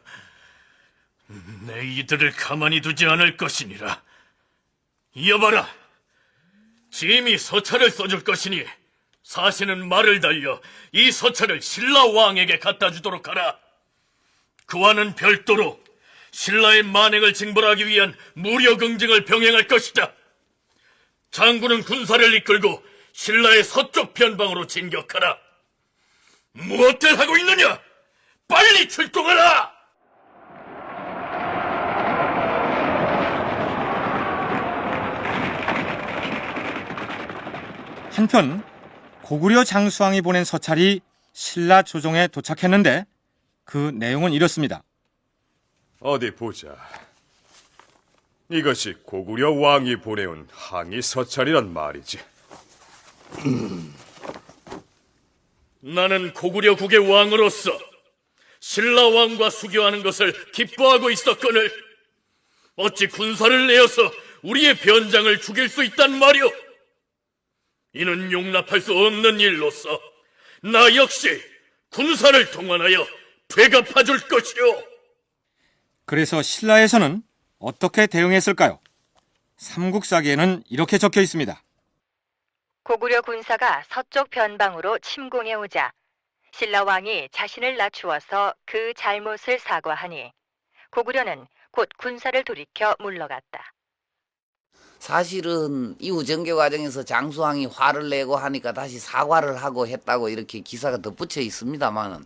내 이들을 가만히 두지 않을 것이니라. 이어봐라. 짐이 서찰을 써줄 것이니 사신은 말을 달려 이 서찰을 신라 왕에게 갖다 주도록 하라. 그와는 별도로 신라의 만행을 징벌하기 위한 무력 응징을 병행할 것이다. 장군은 군사를 이끌고 신라의 서쪽 변방으로 진격하라. 무엇들 하고 있느냐? 빨리 출동하라! 한편 고구려 장수왕이 보낸 서찰이 신라 조정에 도착했는데 그 내용은 이렇습니다. 어디 보자. 이것이 고구려 왕이 보내온 항의 서찰이란 말이지. 나는 고구려 국의 왕으로서 신라 왕과 수교하는 것을 기뻐하고 있었거늘 어찌 군사를 내어서 우리의 변장을 죽일 수 있단 말이오? 이는 용납할 수 없는 일로서 나 역시 군사를 동원하여 되갚아줄 것이오. 그래서 신라에서는 어떻게 대응했을까요? 삼국사기에는 이렇게 적혀 있습니다. 고구려 군사가 서쪽 변방으로 침공해 오자 신라 왕이 자신을 낮추어서 그 잘못을 사과하니 고구려는 곧 군사를 돌이켜 물러갔다. 사실은 이후 정교 과정에서 장수왕이 화를 내고 하니까 다시 사과를 하고 했다고 이렇게 기사가 덧붙여 있습니다만은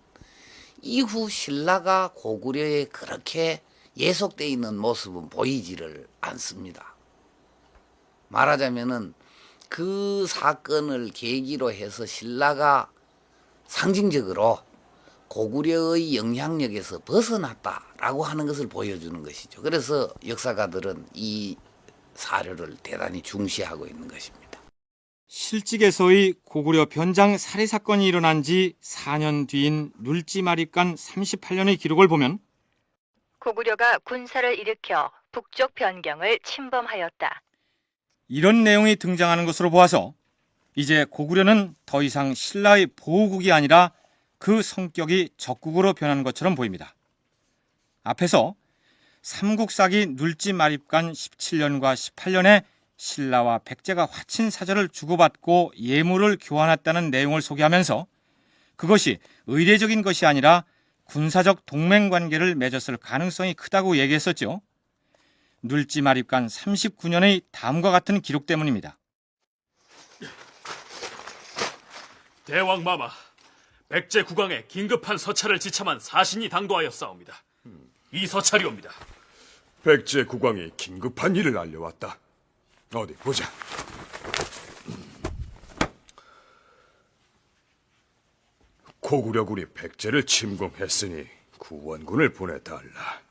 이후 신라가 고구려에 그렇게 예속되어 있는 모습은 보이지를 않습니다. 말하자면은 그 사건을 계기로 해서 신라가 상징적으로 고구려의 영향력에서 벗어났다라고 하는 것을 보여주는 것이죠. 그래서 역사가들은 이 사료를 대단히 중시하고 있는 것입니다. 실직에서의 고구려 변장 살해 사건이 일어난 지 4년 뒤인 눌지마립간 38년의 기록을 보면 고구려가 군사를 일으켜 북쪽 변경을 침범하였다. 이런 내용이 등장하는 것으로 보아서 이제 고구려는 더 이상 신라의 보호국이 아니라 그 성격이 적국으로 변한 것처럼 보입니다. 앞에서 삼국사기 눌지마립간 17년과 18년에 신라와 백제가 화친 사절을 주고받고 예물을 교환했다는 내용을 소개하면서 그것이 의례적인 것이 아니라 군사적 동맹관계를 맺었을 가능성이 크다고 얘기했었죠. 눌지마립간 39년의 다음과 같은 기록 때문입니다. 대왕마마, 백제 국왕에 긴급한 서찰을 지참한 사신이 당도하였사옵니다. 이 서찰이옵니다. 백제 국왕이 긴급한 일을 알려왔다. 어디 보자. 고구려군이 백제를 침공했으니 구원군을 보내달라.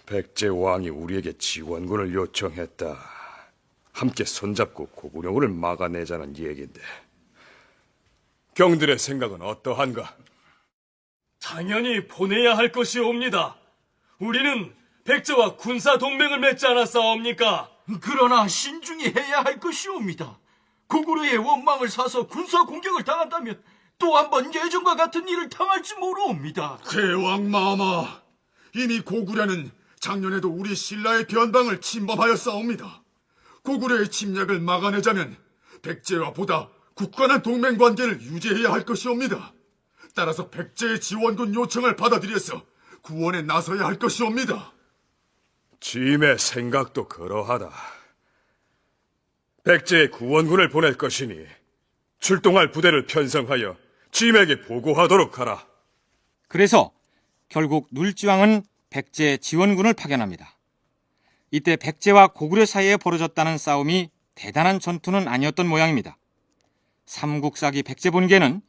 백제 왕이 우리에게 지원군을 요청했다. 함께 손잡고 고구려군을 막아내자는 얘긴데 경들의 생각은 어떠한가? 당연히 보내야 할 것이옵니다. 우리는 백제와 군사 동맹을 맺지 않았사옵니까? 그러나 신중히 해야 할 것이옵니다. 고구려의 원망을 사서 군사 공격을 당한다면 또 한 번 예전과 같은 일을 당할지 모르옵니다. 대왕마마, 이미 고구려는 작년에도 우리 신라의 변방을 침범하였사옵니다. 고구려의 침략을 막아내자면 백제와 보다 굳건한 동맹관계를 유지해야 할 것이옵니다. 따라서 백제의 지원군 요청을 받아들여서 구원에 나서야 할 것이옵니다. 짐의 생각도 그러하다. 백제의 구원군을 보낼 것이니 출동할 부대를 편성하여 짐에게 보고하도록 하라. 그래서 결국 눌지왕은 백제의 지원군을 파견합니다. 이때 백제와 고구려 사이에 벌어졌다는 싸움이 대단한 전투는 아니었던 모양입니다. 삼국사기 백제본기에는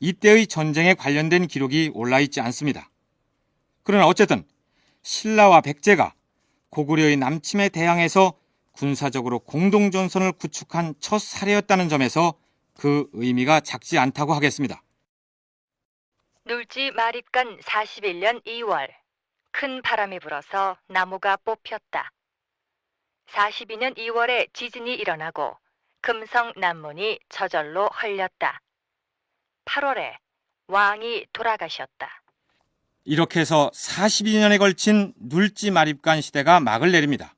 이때의 전쟁에 관련된 기록이 올라있지 않습니다. 그러나 어쨌든 신라와 백제가 고구려의 남침에 대항해서 군사적으로 공동전선을 구축한 첫 사례였다는 점에서 그 의미가 작지 않다고 하겠습니다. 눌지 마립간 41년 2월 큰 바람이 불어서 나무가 뽑혔다. 42년 2월에 지진이 일어나고 금성 남문이 저절로 헐렸다. 8월에 왕이 돌아가셨다. 이렇게 해서 42년에 걸친 눌지 마립간 시대가 막을 내립니다.